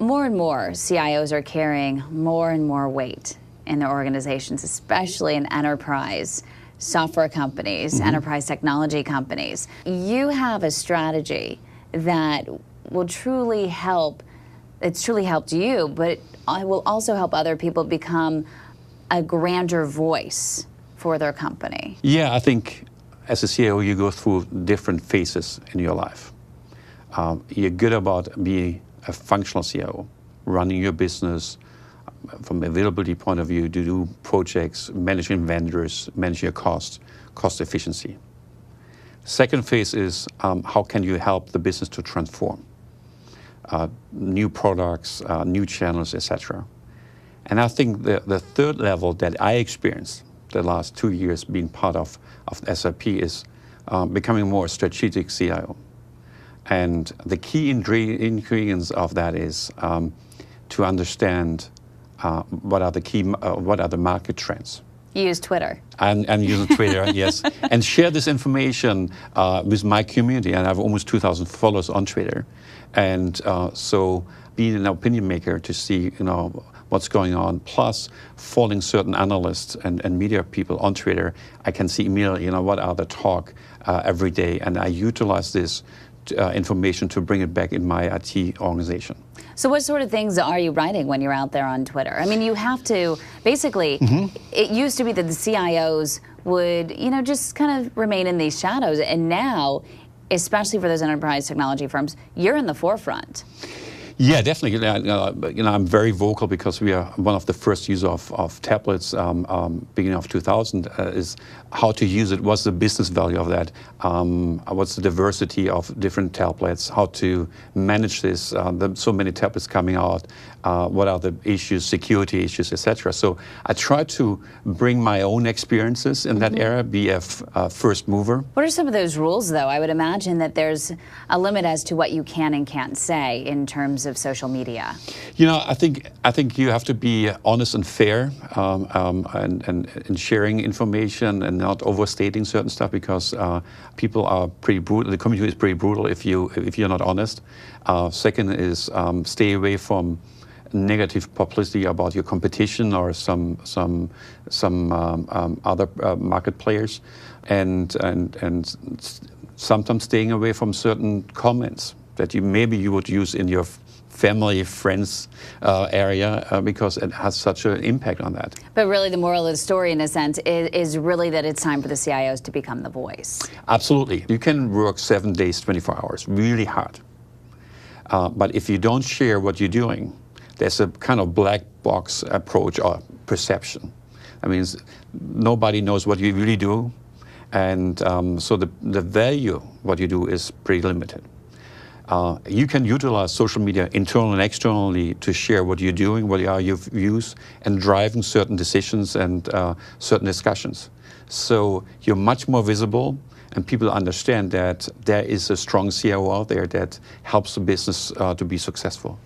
more and more CIOs are carrying more and more weight in their organizations, especially in enterprise software companies, enterprise technology companies. You have a strategy that will truly help. It's truly helped you, but it will also help other people become a grander voice for their company. Yeah, I think as a CIO, you go through different phases in your life. You're good about being a functional CIO, running your business from availability point of view, to do projects, managing vendors, manage your cost efficiency. Second phase is how can you help the business to transform? New products, new channels, etc. And I think the third level that I experienced the last 2 years being part of SAP is becoming more strategic CIO. And the key ingredients of that is to understand what are the market trends. You use Twitter. I'm using Twitter, yes, and share this information with my community. And I have almost 2,000 followers on Twitter, and so being an opinion maker to see what's going on, plus following certain analysts and media people on Twitter, I can see immediately what are the talk every day, and I utilize this information to bring it back in my IT organization. So what sort of things are you writing when you're out there on Twitter? I mean, you have to, basically, it used to be that the CIOs would, just kind of remain in these shadows. And now, especially for those enterprise technology firms, you're in the forefront. Yeah, definitely. I'm very vocal because we are one of the first users of tablets, beginning of 2000, is how to use it, what's the business value of that, what's the diversity of different tablets, how to manage this, so many tablets coming out, what are the issues, security issues, etc. So I try to bring my own experiences in that area, be a first mover. What are some of those rules, though? I would imagine that there's a limit as to what you can and can't say in terms of social media. I think you have to be honest and fair, and sharing information and not overstating certain stuff, because people are pretty brutal. The community is pretty brutal if you're not honest. Second is stay away from negative publicity about your competition or some other market players, and sometimes staying away from certain comments that maybe you would use in your family, friends area, because it has such an impact on that. But really the moral of the story, in a sense, is really that it's time for the CIOs to become the voice. Absolutely. You can work 7 days, 24 hours, really hard. But if you don't share what you're doing, there's a kind of black box approach or perception. I mean, nobody knows what you really do, and so the value of what you do is pretty limited. You can utilize social media internally and externally to share what you're doing, what are your views, and driving certain decisions and certain discussions. So you're much more visible, and people understand that there is a strong CIO out there that helps the business to be successful.